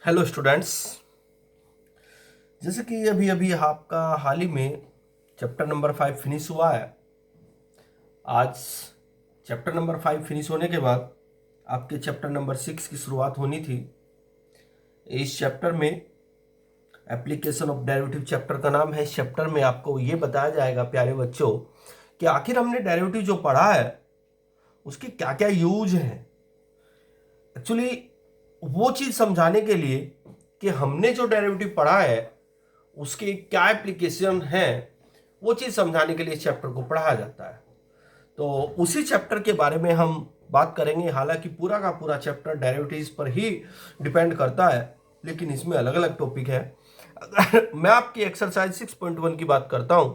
Hello students. जैसे कि अभी अभी आपका हाल ही में चैप्टर नंबर 5 फिनिश हुआ है। आज चैप्टर नंबर 5 फिनिश होने के बाद आपके चैप्टर नंबर 6 की शुरुआत होनी थी। इस चैप्टर में एप्लीकेशन ऑफ डेरिवेटिव चैप्टर का नाम है। इस चैप्टर में आपको ये बताया जाएगा प्यारे बच्चों कि आखिर हमने डेरिवेटिव जो पढ़ा है उसके क्या क्या यूज हैं। एक्चुअली वो चीज़ समझाने के लिए कि हमने जो डेरिवेटिव पढ़ा है उसके क्या एप्लीकेशन है, वो चीज़ समझाने के लिए इस चैप्टर को पढ़ाया जाता है। तो उसी चैप्टर के बारे में हम बात करेंगे। हालांकि पूरा का पूरा चैप्टर डेरिवेटिव्स पर ही डिपेंड करता है, लेकिन इसमें अलग अलग टॉपिक है। अगर मैं आपकी एक्सरसाइज 6.1 की बात करता हूं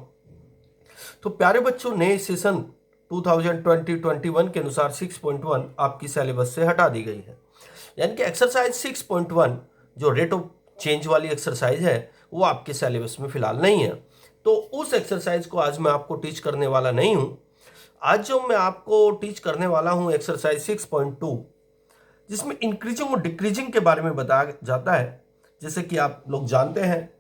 तो प्यारे बच्चों नए सेशन 2020-21 के अनुसार 6.1 आपकी सिलेबस से हटा दी गई है। यानी कि एक्सरसाइज 6.1 जो रेट ऑफ चेंज वाली एक्सरसाइज है वो आपके सिलेबस में फिलहाल नहीं है। तो उस एक्सरसाइज को आज मैं आपको टीच करने वाला नहीं हूं। आज जो मैं आपको टीच करने वाला हूं एक्सरसाइज 6.2, जिसमें इंक्रीजिंग और डिक्रीजिंग के बारे में बताया जाता है। जैसे कि आप लोग जानते हैं,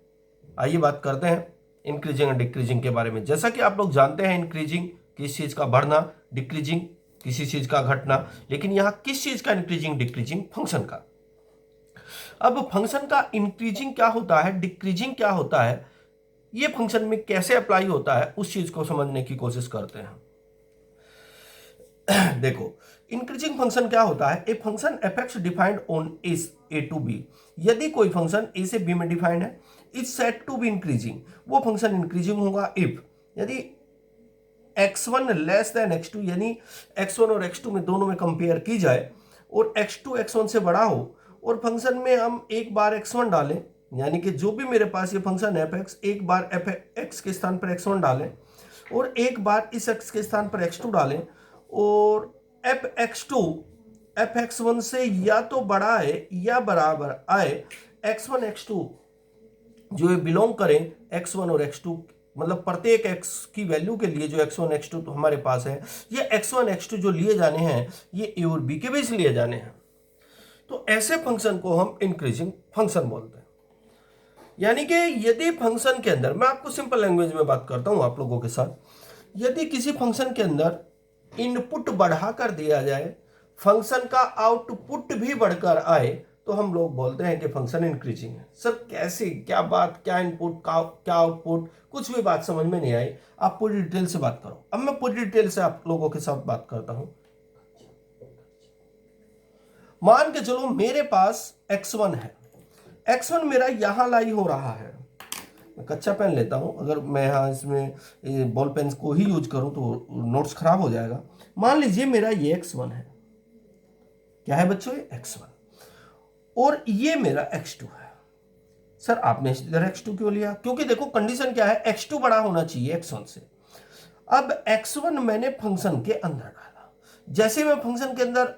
आइए बात करते हैं इंक्रीजिंग और डिक्रीजिंग के बारे में। जैसा कि आप लोग जानते हैं, इंक्रीजिंग किस चीज का बढ़ना, डिक्रीजिंग किसी चीज का घटना, लेकिन यहां किस चीज का इंक्रीजिंग डिक्रीजिंग, फंक्शन का। अब फंक्शन का इंक्रीजिंग क्या होता है, डिक्रीजिंग क्या होता है, ये फंक्शन में कैसे अप्लाई होता है, उस चीज को समझने की कोशिश करते हैं। देखो, इंक्रीजिंग फंक्शन क्या होता है। A function f x defined on A to B. यदि कोई फंक्शन ए से बी में डिफाइंड है, is set to be increasing, वो फंक्शन इंक्रीजिंग होगा इफ यदि x1 लेस देन x2, यानी x1 और x2 में दोनों में कंपेयर की जाए और x2 x1 से बड़ा हो और फंक्शन में हम एक बार x1 डालें, यानी कि जो भी मेरे पास ये फंक्शन है fx, एक बार fx के स्थान पर x1 डालें और एक बार इस x के स्थान पर x2 डालें और fx2 fx1 से या तो बड़ा आए या बराबर आए, x1 x2 जो ये बिलोंग करें x1 और x2, मतलब प्रत्येक x की वैल्यू के लिए जो x1 x2 तो हमारे पास है, ये x1 x2 जो लिए जाने हैं ये a और b के बीच लिए जाने हैं। तो ऐसे फंक्शन को हम इंक्रीजिंग फंक्शन बोलते हैं। यानी कि यदि फंक्शन के अंदर, मैं आपको सिंपल लैंग्वेज में बात करता हूं आप लोगों के साथ, यदि किसी फंक्शन के अंदर इनपुट बढ़ा कर दिया जाए, फंक्शन का आउटपुट भी बढ़कर आए, तो हम लोग बोलते हैं कि फंक्शन इंक्रीजिंग है। सर कैसे, क्या बात, क्या इनपुट क्या आउटपुट, कुछ भी बात समझ में नहीं आई, आप पूरी डिटेल से बात करो। अब मैं पूरी डिटेल से आप लोगों के साथ बात करता हूं। मान के चलो मेरे पास x1 है, x1 मेरा यहां लाई हो रहा है। मैं कच्चा पेन लेता हूं, अगर मैं यहां इसमें बॉल पेन को ही यूज करूं तो नोट्स खराब हो जाएगा। मान लीजिए मेरा ये x1 है, क्या है बच्चों, ये x1, और ये मेरा x2 है। सर आपने इधर x2 क्यों लिया, क्योंकि देखो कंडीशन क्या है, x2 बड़ा होना चाहिए x1 से। अब x1 मैंने फंक्शन के अंदर डाला, जैसे मैं फंक्शन के अंदर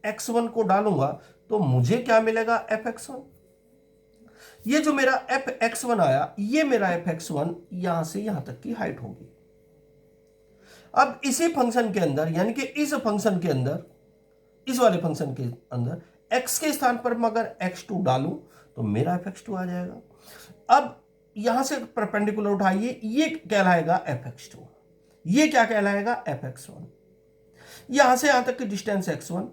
x1 को डालूंगा तो मुझे क्या मिलेगा, fx1। ये जो मेरा fx1 आया, ये मेरा fx1 यहां से यहां तक की हाइट होगी। अब इसी फंक्शन के अंदर, यानी कि इस फंक्शन के अंदर, इस वाले फंक्शन के अंदर x के स्थान पर मैं अगर x2 डालूं तो मेरा fx2 आ जाएगा। अब यहां से परपेंडिकुलर उठाइए, ये कहलाएगा fx2, ये क्या कहलाएगा, fx1। यहां से यहां तक की डिस्टेंस x1,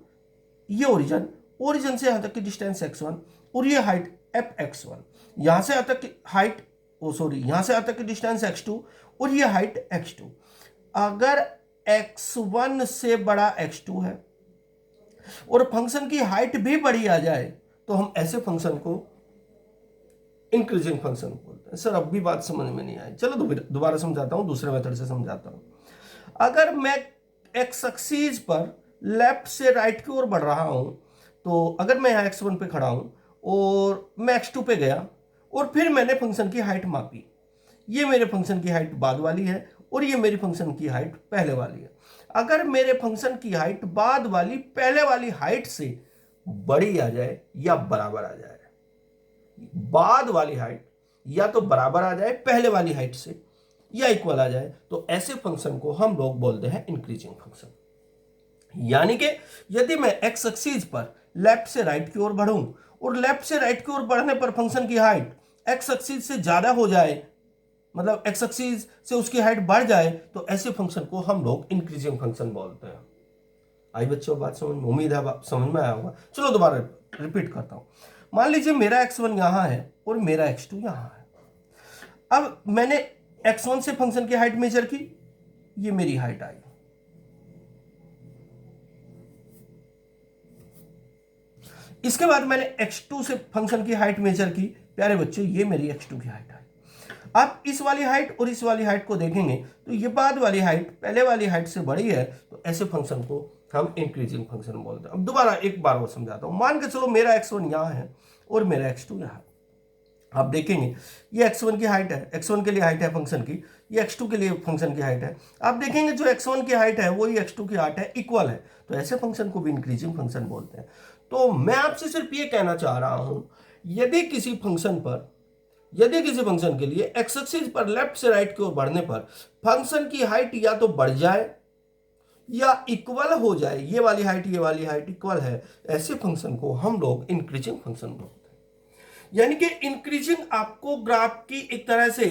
ये ओरिजिन, ओरिजिन से यहां तक की डिस्टेंस x1 और ये हाइट fx1। यहां से यहां तक की हाइट, यहां से यहां तक की डिस्टेंस x2 और ये हाइट x2। अगर x1 से बड़ा x2 है और फंक्शन की हाइट भी बड़ी आ जाए तो हम ऐसे फंक्शन को इंक्रीजिंग फंक्शन बोलते हैं। सर अब भी बात समझ में नहीं आई, चलो दोबारा समझाता हूं, दूसरे मेथड से समझाता हूं। अगर मैं एक्स एक्सिस पर लेफ्ट से राइट की ओर बढ़ रहा हूं, तो अगर मैं यहां x1 पे खड़ा हूं और मैं x2 पे गया और फिर मैंने फंक्शन की हाइट मापी, ये मेरे फंक्शन की हाइट बाद वाली है और ये मेरी फंक्शन की हाइट पहले वाली है। अगर मेरे फंक्शन की हाइट बाद वाली पहले वाली हाइट से बड़ी आ जाए या बराबर आ जाए, बाद वाली हाइट या तो बराबर आ जाए पहले वाली हाइट से या इक्वल आ जाए, तो ऐसे फंक्शन को हम लोग बोलते हैं इंक्रीजिंग फंक्शन। यानी कि यदि मैं एक्स एक्सिस पर लेफ्ट से राइट की ओर बढ़ूं और लेफ्ट से राइट की ओर बढ़ने पर फंक्शन की हाइट एक्स एक्सिस से ज्यादा हो जाए, मतलब एक्स एक्सिस से उसकी हाइट बढ़ जाए, तो ऐसे फंक्शन को हम लोग इंक्रीजिंग फंक्शन बोलते हैं। आई बच्चों बात समझ में, उम्मीद है समझ में आया होगा। चलो दोबारा रिपीट करता हूं। मान लीजिए मेरा x1 यहां है और मेरा x2 यहां है। अब मैंने x1 से फंक्शन की हाइट मेजर की, ये मेरी हाइट आई। इसके बाद मैंने x2 से फंक्शन की हाइट मेजर की, प्यारे बच्चों ये मेरी x2 की हाइट आई। आप इस वाली हाइट और इस वाली हाइट को देखेंगे तो ये बाद वाली हाइट पहले वाली हाइट से बड़ी है, तो ऐसे फंक्शन को हम इंक्रीजिंग फंक्शन बोलते हैं। अब दोबारा एक बार और समझाता हूं। मान के चलो मेरा x1 यहां है और मेरा x2 यहां है। आप देखेंगे ये x1 की हाइट है, x1 के लिए हाइट है फंक्शन की, ये x2 के लिए फंक्शन की हाइट है। आप देखेंगे जो x1 की हाइट है वही x2 की हाइट है, इक्वल है, तो ऐसे फंक्शन को भी इंक्रीजिंग फंक्शन बोलते हैं। तो मैं आपसे सिर्फ ये कहना चाह रहा हूं, यदि किसी फंक्शन के लिए एक्स एक्सिस पर लेफ्ट से राइट की ओर बढ़ने पर फंक्शन की हाइट या तो बढ़ जाए या इक्वल हो जाए, ये वाली हाइट इक्वल है, ऐसे फंक्शन को हम लोग इंक्रीजिंग फंक्शन बोलते हैं। यानी कि इंक्रीजिंग आपको ग्राफ की एक तरह से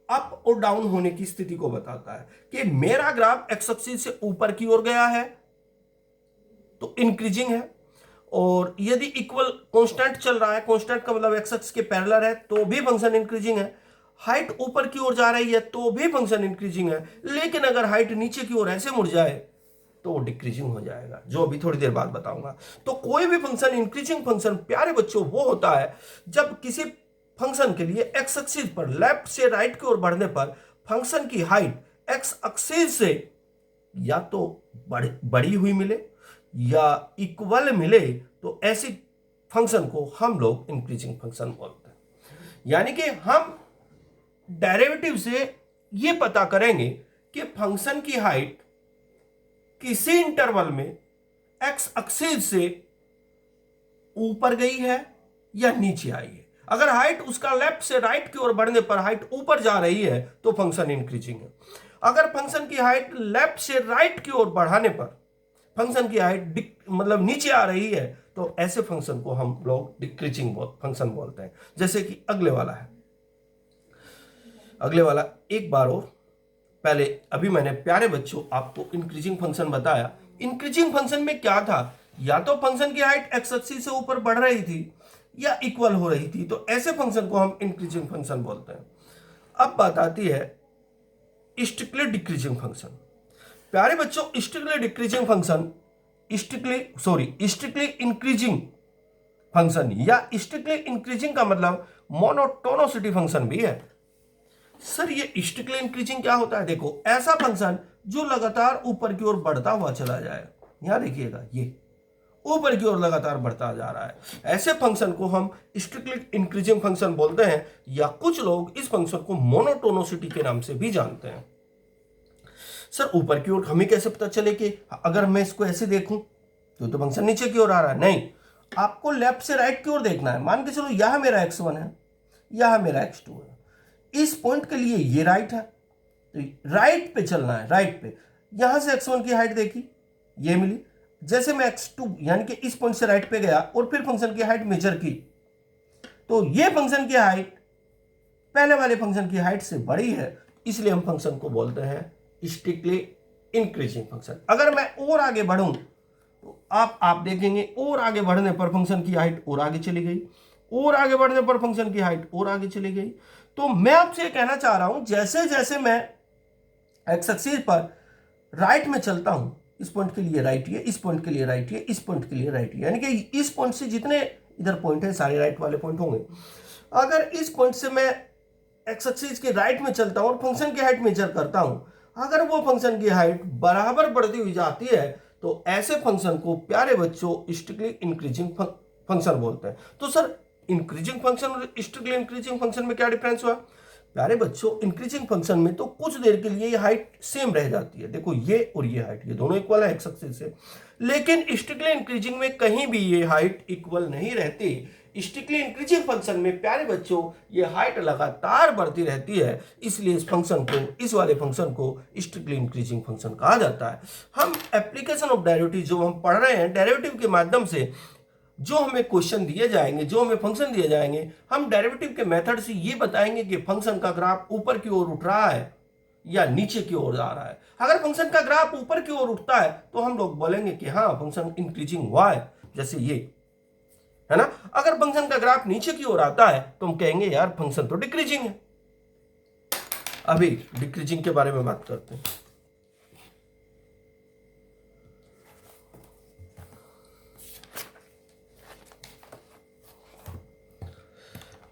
अप और डाउन होने की स्थिति को बताता है कि मेरा ग्राफ एक्स एक्सिस से ऊपर की ओर गया है तो इंक्रीजिंग है, और यदि इक्वल कांस्टेंट चल रहा है, कांस्टेंट का मतलब एक्स एक्सिस के पैरेलल है, तो भी फंक्शन इंक्रीजिंग है। हाइट ऊपर की ओर जा रही है तो भी फंक्शन इंक्रीजिंग है, लेकिन अगर हाइट नीचे की ओर ऐसे मुड़ जाए तो वो डिक्रीजिंग हो जाएगा, जो अभी थोड़ी देर बाद बताऊंगा। तो कोई भी फंक्शन इंक्रीजिंग फंक्शन प्यारे बच्चों वो होता है जब किसी फंक्शन के लिए एक्स एक्सिस पर लेफ्ट से राइट की ओर बढ़ने पर फंक्शन की हाइट एक्स एक्सिस से या तो बड़ी हुई मिले या इक्वल मिले, तो ऐसी फंक्शन को हम लोग इंक्रीजिंग फंक्शन बोलते हैं। यानी कि हम डेरिवेटिव से यह पता करेंगे कि फंक्शन की हाइट किसी इंटरवल में एक्स एक्सिस से ऊपर गई है या नीचे आई है। अगर हाइट उसका लेफ्ट से राइट की ओर बढ़ने पर हाइट ऊपर जा रही है तो फंक्शन इंक्रीजिंग है। अगर फंक्शन की हाइट लेफ्ट से राइट की ओर बढ़ाने पर फंक्शन की हाइट मतलब नीचे आ रही है, तो ऐसे फंक्शन को हम लोग डिक्रीजिंग फंक्शन बोलते हैं। जैसे कि अगले वाला एक बार और पहले, अभी मैंने प्यारे बच्चों आपको इंक्रीजिंग फंक्शन बताया। इंक्रीजिंग फंक्शन में क्या था, या तो फंक्शन की हाइट एक्स एक्सिस से ऊपर बढ़ रही थी या इक्वल हो रही थी, तो ऐसे फंक्शन को हम इंक्रीजिंग फंक्शन बोलते हैं। अब बात आती है स्ट्रिक्टली डिक्रीजिंग फंक्शन। प्यारे बच्चों strictly decreasing function strictly increasing function या स्ट्रिक्टली इंक्रीजिंग का मतलब मोनोटोनिसिटी फंक्शन भी है। सर ये स्ट्रिक्टली इंक्रीजिंग क्या होता है? देखो, ऐसा फंक्शन जो लगातार ऊपर की ओर बढ़ता हुआ चला जाए, यहां देखिएगा ये ऊपर की ओर लगातार बढ़ता जा रहा है, ऐसे फंक्शन को हम स्ट्रिक्टली इंक्रीजिंग फंक्शन बोलते हैं, या कुछ लोग इस फंक्शन को मोनोटोनिसिटी के नाम से भी जानते हैं। सर ऊपर की ओर हमें कैसे पता चले कि अगर मैं इसको ऐसे देखूं तो फंक्शन नीचे की ओर आ रहा है? नहीं, आपको लेफ्ट से राइट की ओर देखना है। मान के चलो यहां मेरा x1 है, यहां मेरा x2 है। इस पॉइंट के लिए ये राइट है, तो राइट पे चलना है, राइट पे। यहां से x1 की हाइट देखी, ये मिली। जैसे मैं x2 यानी कि इस पॉइंट से राइट पे गया और फिर फंक्शन की हाइट मेजर की, तो ये फंक्शन की हाइट पहले वाले फंक्शन की हाइट से बड़ी है, इसलिए हम फंक्शन को बोलते हैं स्ट्रिक्टली इंक्रीजिंग फंक्शन। अगर मैं और आगे बढ़ूं तो आप देखेंगे और आगे बढ़ने पर फंक्शन की हाइट और आगे चली गई, और आगे बढ़ने पर फंक्शन की हाइट और आगे चली गई। तो मैं आपसे कहना चाह रहा हूं, जैसे जैसे मैं एक्स एक्सिस पर राइट में चलता हूं, इस पॉइंट के लिए राइट है, इस पॉइंट के लिए राइट है, इस पॉइंट के लिए राइट है, यानी कि इस पॉइंट से जितने इधर पॉइंट है सारे राइट वाले पॉइंट होंगे। अगर इस पॉइंट से मैं एक्स एक्सिस के राइट में चलता हूं और फंक्शन की हाइट मेजर करता हूं, अगर वो फंक्शन की हाइट बराबर बढ़ती हुई जाती है, तो ऐसे फंक्शन को प्यारे बच्चों स्ट्रिक्टली इंक्रीजिंग फंक्शन बोलते हैं। तो सर इंक्रीजिंग फंक्शन और स्ट्रिक्टली इंक्रीजिंग फंक्शन में क्या डिफरेंस हुआ? प्यारे बच्चों इंक्रीजिंग फंक्शन में तो कुछ देर के लिए ये हाइट सेम रह जाती है, देखो ये और ये हाइट, ये दोनों इक्वल है एक्स एक्सिस से। लेकिन स्ट्रिक्टली इंक्रीजिंग में कहीं भी ये हाइट इक्वल नहीं रहती। स्ट्रिक्टली इंक्रीजिंग फंक्शन में प्यारे बच्चों ये हाइट लगातार बढ़ती रहती है, इसलिए इस वाले फंक्शन को स्ट्रिक्टली इंक्रीजिंग फंक्शन कहा जाता है। हम एप्लीकेशन ऑफ डेरिवेटिव जो हम पढ़ रहे हैं, डेरिवेटिव के माध्यम से जो हमें क्वेश्चन दिए जाएंगे, जो हमें फंक्शन दिए जाएंगे, हम डेरिवेटिव के मेथड से ये बताएंगे कि फंक्शन का ग्राफ ऊपर की ओर उठ रहा है या नीचे की ओर जा रहा है। अगर फंक्शन का ग्राफ ऊपर की ओर उठता है तो हम लोग बोलेंगे कि हाँ फंक्शन इंक्रीजिंग हुआ है, जैसे ये है ना। अगर फंक्शन का ग्राफ नीचे की ओर आता है तो हम कहेंगे यार फंक्शन तो डिक्रीजिंग है। अभी डिक्रीजिंग के बारे में बात करते हैं।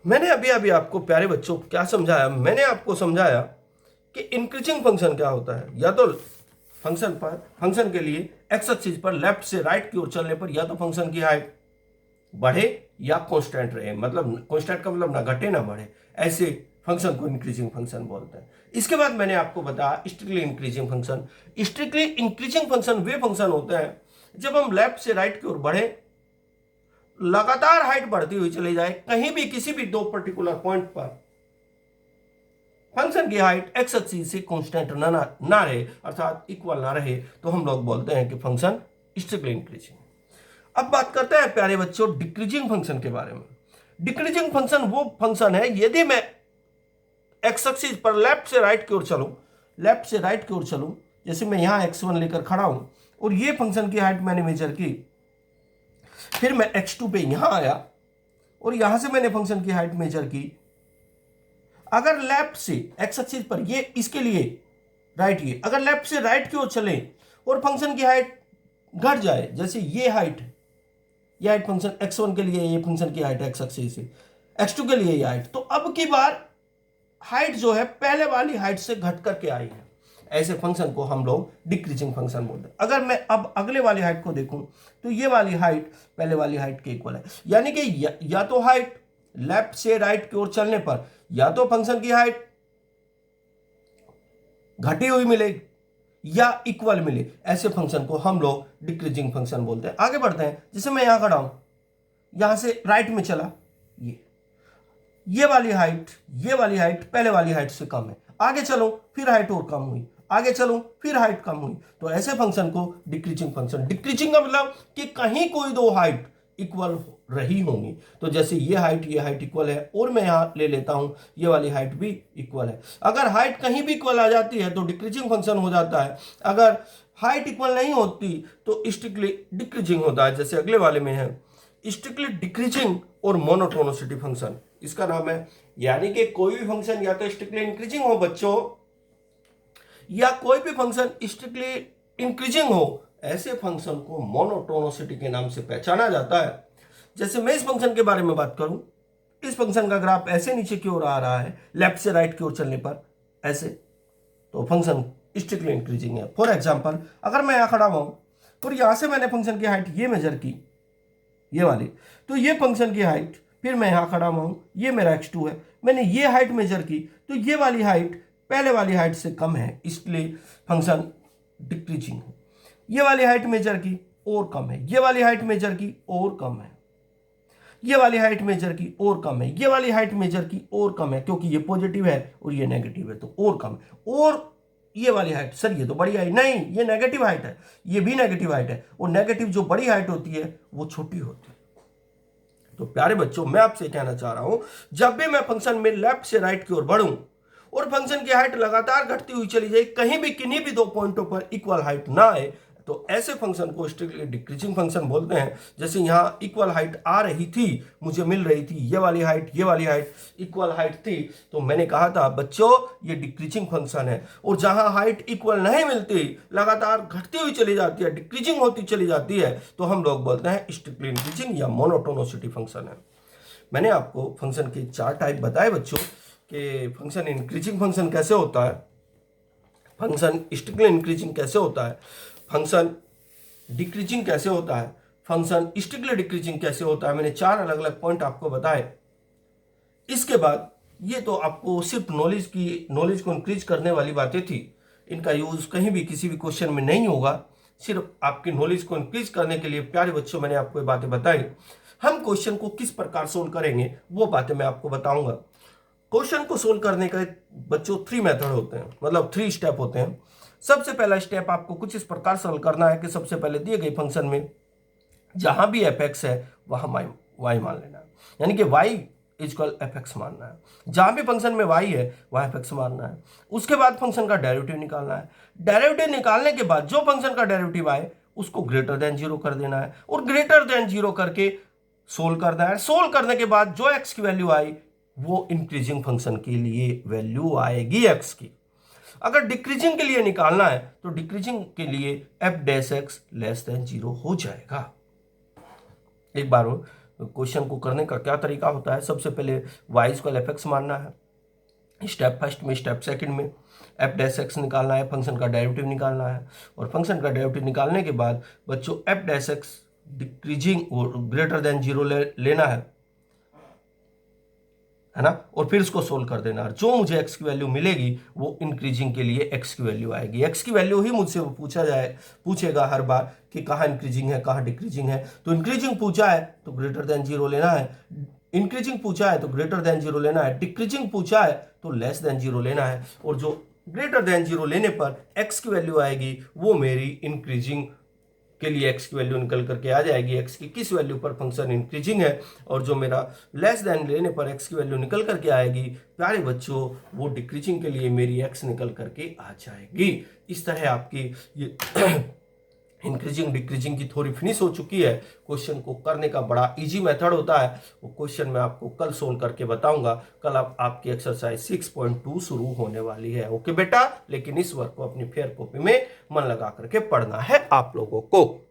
मैंने अभी अभी आपको प्यारे बच्चों क्या समझाया, मैंने आपको समझाया कि इंक्रीजिंग फंक्शन क्या होता है। या तो फंक्शन के लिए एक्स एक्सिस पर लेफ्ट से राइट की ओर चलने पर या तो फंक्शन की हाइट बढ़े या कांस्टेंट रहे, मतलब कांस्टेंट का मतलब ना घटे ना बढ़े, ऐसे फंक्शन को इंक्रीजिंग फंक्शन बोलते हैं। इसके बाद मैंने आपको बताया strictly increasing function. Strictly increasing function वे फंक्शन होते हैं जब हम लेफ्ट से राइट की ओर बढ़े, लगातार हाइट बढ़ती हुई चली जाए, कहीं भी किसी भी दो पर्टिकुलर पॉइंट पर फंक्शन की हाइट एक्स एक्सिस से कांस्टेंट ना रहे, अर्थात इक्वल ना रहे, तो हम लोग बोलते हैं कि फंक्शन स्ट्रिक्टली इंक्रीजिंग। अब बात करते हैं प्यारे बच्चों डिक्रीजिंग फंक्शन के बारे में। डिक्रीजिंग फंक्शन वो फंक्शन है यदि मैं एक्स एक्सिस पर लेफ्ट से राइट की ओर चलूं, जैसे मैं यहां x1 लेकर खड़ा हूं और ये फंक्शन की हाइट मैंने मेजर की, फिर मैं x2 पे यहां आया और यहां से मैंने फंक्शन की हाइट मेजर की। अगर लेफ्ट से एक्स एक्सिस पर ये इसके लिए राइट, ये अगर लेफ्ट से राइट की ओर चले और फंक्शन की हाइट घट जाए, जैसे ये हाइट फंक्शन x1 के लिए, ये फंक्शन की हाइट एक्स एक्सिस से, x2 के लिए ये हाइट, तो अब की बार हाइट जो है पहले वाली हाइट से घट करके आई है, ऐसे फंक्शन को हम लोग डिक्रीजिंग फंक्शन बोलते हैं। अगर मैं अब अगले वाली हाइट को देखूं तो ये वाली हाइट पहले वाली हाइट के इक्वल है, यानी कि या तो हाइट लेफ्ट से राइट की ओर चलने पर या तो फंक्शन की हाइट घटी हुई मिले या इक्वल मिले, ऐसे फंक्शन को हम लोग डिक्रीजिंग फंक्शन बोलते हैं। आगे बढ़ते हैं, जैसे मैं यहां खड़ा हूं, यहां से राइट में चला, ये वाली हाइट पहले वाली हाइट से कम है, आगे चलो फिर हाइट और कम हुई, आगे चलो फिर हाइट कम हुई, तो ऐसे फंक्शन को डिक्रीजिंग फंक्शन। डिक्रीजिंग का मतलब कि कहीं कोई दो हाइट इक्वल रही होंगी, तो जैसे ये हाइट इक्वल है और मैं यहां ले लेता हूं ये वाली हाइट भी इक्वल है। अगर हाइट कहीं भी इक्वल आ जाती है तो डिक्रीजिंग फंक्शन हो जाता है, अगर हाइट इक्वल नहीं होती तो स्ट्रिक्टली डिक्रीजिंग होता है, जैसे अगले वाले में है स्ट्रिक्टली डिक्रीजिंग और मोनोटोनिसिटी फंक्शन, इसका नाम है। यानी कि कोई भी फंक्शन या तो स्ट्रिक्टली इंक्रीजिंग हो बच्चों, या कोई भी फंक्शन स्ट्रिक्टली इंक्रीजिंग हो, ऐसे फंक्शन को मोनोटोनिसिटी के नाम से पहचाना जाता है। जैसे मैं इस फंक्शन के बारे में बात करूं, इस फंक्शन का ग्राफ ऐसे नीचे की ओर आ रहा है लेफ्ट से राइट की ओर चलने पर ऐसे, तो फंक्शन स्ट्रिक्टली इंक्रीजिंग है। फॉर एग्जांपल, अगर मैं यहां खड़ा हूं और यहां से मैंने फंक्शन की हाइट ये मेजर की, ये वाली, तो ये फंक्शन की हाइट, फिर मैं यहां खड़ा हूं, ये मेरा x2 है, मैंने ये हाइट मेजर की, तो ये वाली हाइट पहले वाली हाइट से कम है, इसलिए फंक्शन डिक्रीजिंग है। ये वाली हाइट मेजर की और कम है, ये वाली हाइट मेजर की और कम है, ये वाली हाइट मेजर की और कम है, ये वाली हाइट मेजर की और कम है, क्योंकि ये पॉजिटिव है और ये नेगेटिव है तो और कम है। और ये वाली हाइट, सर ये तो बड़ी हाइट, नहीं ये नेगेटिव हाइट है, ये भी नेगेटिव हाइट है, और नेगेटिव जो बड़ी हाइट होती है वो छोटी होती है। तो प्यारे बच्चों मैं आपसे कहना चाह रहा हूं, जब भी मैं फंक्शन में लेफ्ट से राइट की ओर बढ़ूं और फंक्शन की हाइट लगातार घटती हुई चली जाए, कहीं भी किन्हीं भी दो पॉइंटों पर इक्वल हाइट ना आए, तो ऐसे फंक्शन को स्ट्रिक्टली डिक्रीजिंग फंक्शन बोलते हैं। जैसे यहां इक्वल हाइट आ रही थी, मुझे मिल रही थी ये वाली हाइट इक्वल हाइट थी, तो मैंने कहा था बच्चों ये डिक्रीजिंग फंक्शन है। और जहां हाइट इक्वल नहीं मिलती, लगातार घटती हुई चली जाती है, डिक्रीजिंग होती चली जाती है, तो हम लोग बोलते हैं स्ट्रिक्टली इंक्रीजिंग या मोनोटोनिसिटी फंक्शन है। मैंने आपको फंक्शन के 4 टाइप बताए बच्चों, कि फंक्शन इंक्रीजिंग फंक्शन कैसे होता है, फंक्शन स्ट्रिक्टली इंक्रीजिंग कैसे होता है, फंक्शन डिक्रीजिंग कैसे होता है, फंक्शन स्ट्रिक्टली डिक्रीजिंग कैसे होता है। मैंने 4 अलग अलग पॉइंट आपको बताए। इसके बाद ये तो आपको सिर्फ नॉलेज को इंक्रीज करने वाली बातें थी, इनका यूज कहीं भी किसी भी क्वेश्चन में नहीं होगा, सिर्फ आपकी नॉलेज को इंक्रीज करने के लिए प्यारे बच्चों मैंने आपको ये बातें बताई। हम क्वेश्चन को किस प्रकार सोल्व करेंगे वो बातें मैं आपको बताऊंगा। क्वेश्चन को सोल्व करने का बच्चों 3 मेथड होते हैं, मतलब 3 स्टेप होते हैं। सबसे पहला स्टेप आपको कुछ इस प्रकार सोल्व करना है कि सबसे पहले दिए गए फंक्शन में जहां भी एफ एक्स है वहां वाई मान लेना है, यानी कि वाई इजक्वल एफ एक्स मानना है। जहां भी फंक्शन में वाई है वहां एफ एक्स मानना है। उसके बाद फंक्शन का डेरिवेटिव निकालना है। डेरिवेटिव निकालने के बाद जो फंक्शन का डेरिवेटिव आए उसको ग्रेटर देन जीरो कर देना है, और ग्रेटर देन जीरो करके सोल्व करना है। सोल्व करने के बाद जो एक्स की वैल्यू आई वो इंक्रीजिंग फंक्शन के लिए वैल्यू आएगी एक्स की। अगर डिक्रीजिंग के लिए निकालना है तो डिक्रीजिंग के लिए F dash x less than zero हो जाएगा। एक बार क्वेश्चन को करने का क्या तरीका होता है, सबसे पहले वाई इक्वल एफ एक्स मानना है, स्टेप फर्स्ट में, स्टेप सेकंड में एफ डैश एक्स निकालना है, फंक्शन का डेरिवेटिव निकालना है, और फंक्शन का डेरिवेटिव निकालने के बाद बच्चों एफ डैश एक्स डिक्रीजिंग और ग्रेटर देन जीरो लेना है ना, और फिर इसको सोल्व कर देना। जो मुझे एक्स की वैल्यू मिलेगी वो इंक्रीजिंग के लिए एक्स की वैल्यू आएगी। एक्स की वैल्यू ही मुझसे पूछेगा हर बार कि कहाँ इंक्रीजिंग है कहाँ डिक्रीजिंग है। तो इंक्रीजिंग पूछा है तो ग्रेटर देन जीरो लेना है, इंक्रीजिंग पूछा है तो ग्रेटर देन जीरो लेना है, डिक्रीजिंग पूछा है तो लेस देन जीरो लेना है, और जो ग्रेटर देन जीरो लेने पर एक्स की वैल्यू आएगी वो मेरी इंक्रीजिंग के लिए एक्स की वैल्यू निकल करके आ जाएगी। एक्स की किस वैल्यू पर फंक्शन इंक्रीजिंग है, और जो मेरा लेस देन लेने पर एक्स की वैल्यू निकल करके आएगी प्यारे बच्चों वो डिक्रीजिंग के लिए मेरी एक्स निकल करके आ जाएगी। इस तरह आपकी ये इंक्रीजिंग डिक्रीजिंग की थ्योरी फिनिश हो चुकी है। क्वेश्चन को करने का बड़ा इजी मेथड होता है, वो क्वेश्चन मैं आपको कल सोल्व करके बताऊंगा। कल आपकी एक्सरसाइज 6.2 शुरू होने वाली है। ओके बेटा, लेकिन इस वर्क को अपनी फेयर कॉपी में मन लगा करके पढ़ना है आप लोगों को।